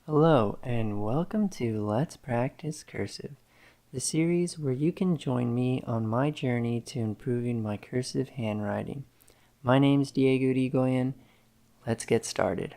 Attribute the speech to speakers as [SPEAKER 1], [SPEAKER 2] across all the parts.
[SPEAKER 1] Hello and welcome to Let's Practice Cursive, the series where you can join me on my journey to improving my cursive handwriting. My name's Dieyen. Let's get started.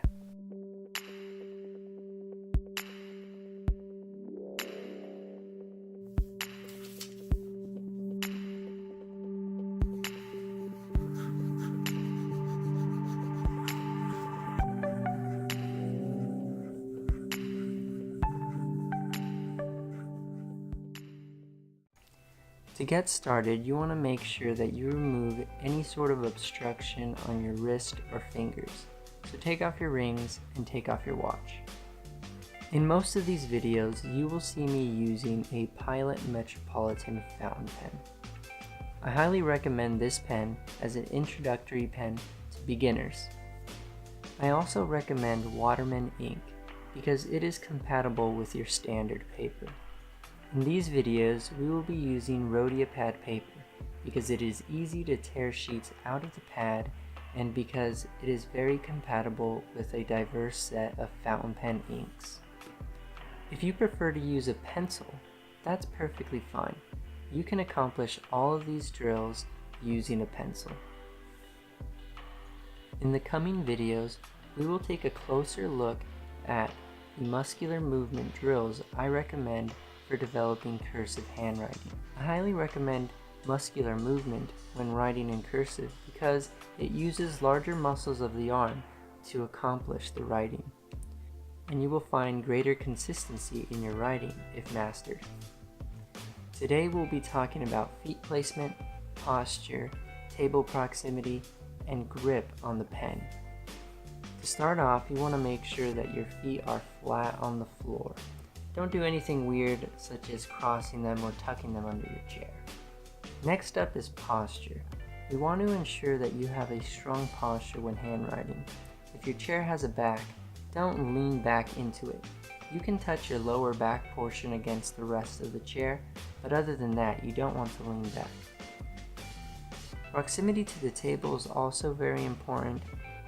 [SPEAKER 1] To get started, you want to make sure that you remove any sort of obstruction on your wrist or fingers. So take off your rings and take off your watch. In most of these videos, you will see me using a Pilot Metropolitan fountain pen. I highly recommend this pen as an introductory pen to beginners. I also recommend Waterman ink because it is compatible with your standard paper. In these videos, we will be using Rhodia pad paper because it is easy to tear sheets out of the pad and because it is very compatible with a diverse set of fountain pen inks. If you prefer to use a pencil, that's perfectly fine. You can accomplish all of these drills using a pencil. In the coming videos, we will take a closer look at the muscular movement drills I recommend for developing cursive handwriting. I highly recommend muscular movement when writing in cursive because it uses larger muscles of the arm to accomplish the writing, and you will find greater consistency in your writing if mastered. Today we'll be talking about feet placement, posture, table proximity, and grip on the pen. To start off, you want to make sure that your feet are flat on the floor. Don't do anything weird such as crossing them or tucking them under your chair. Next up is posture. We want to ensure that you have a strong posture when handwriting. If your chair has a back, don't lean back into it. You can touch your lower back portion against the rest of the chair, but other than that, you don't want to lean back. Proximity to the table is also very important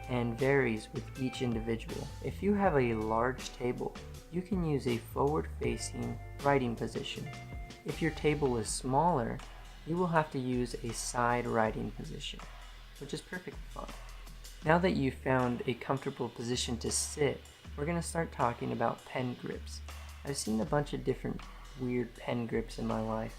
[SPEAKER 1] and varies with each individual. If you have a large table, you can use a forward-facing writing position. If your table is smaller, you will have to use a side writing position, which is perfectly fine. Now that you've found a comfortable position to sit, we're going to start talking about pen grips. I've seen a bunch of different weird pen grips in my life,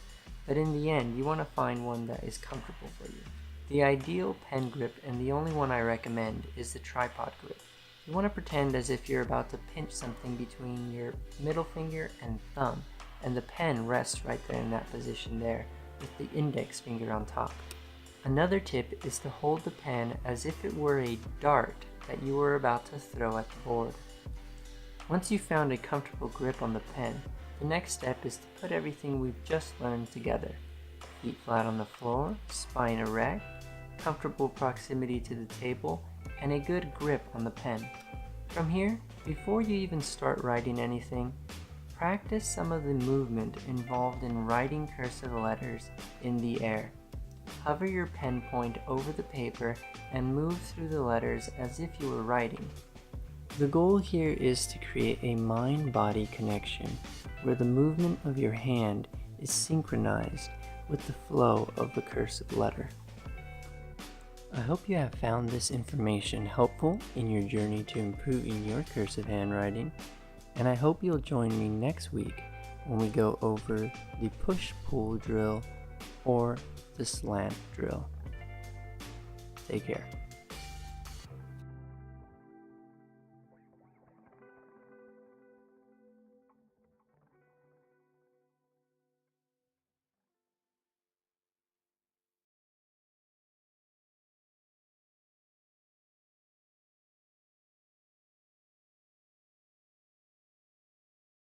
[SPEAKER 1] but in the end, you want to find one that is comfortable for you. The ideal pen grip, and the only one I recommend, is the tripod grip. You want to pretend as if you're about to pinch something between your middle finger and thumb, and the pen rests right there in that position there, with the index finger on top. Another tip is to hold the pen as if it were a dart that you were about to throw at the board. Once you've found a comfortable grip on the pen, the next step is to put everything we've just learned together. Feet flat on the floor, spine erect, comfortable proximity to the table, and a good grip on the pen. From here, before you even start writing anything, practice some of the movement involved in writing cursive letters in the air. Hover your pen point over the paper and move through the letters as if you were writing. The goal here is to create a mind-body connection where the movement of your hand is synchronized with the flow of the cursive letter. I hope you have found this information helpful in your journey to improving your cursive handwriting, and I hope you'll join me next week when we go over the push-pull drill or the slant drill. Take care.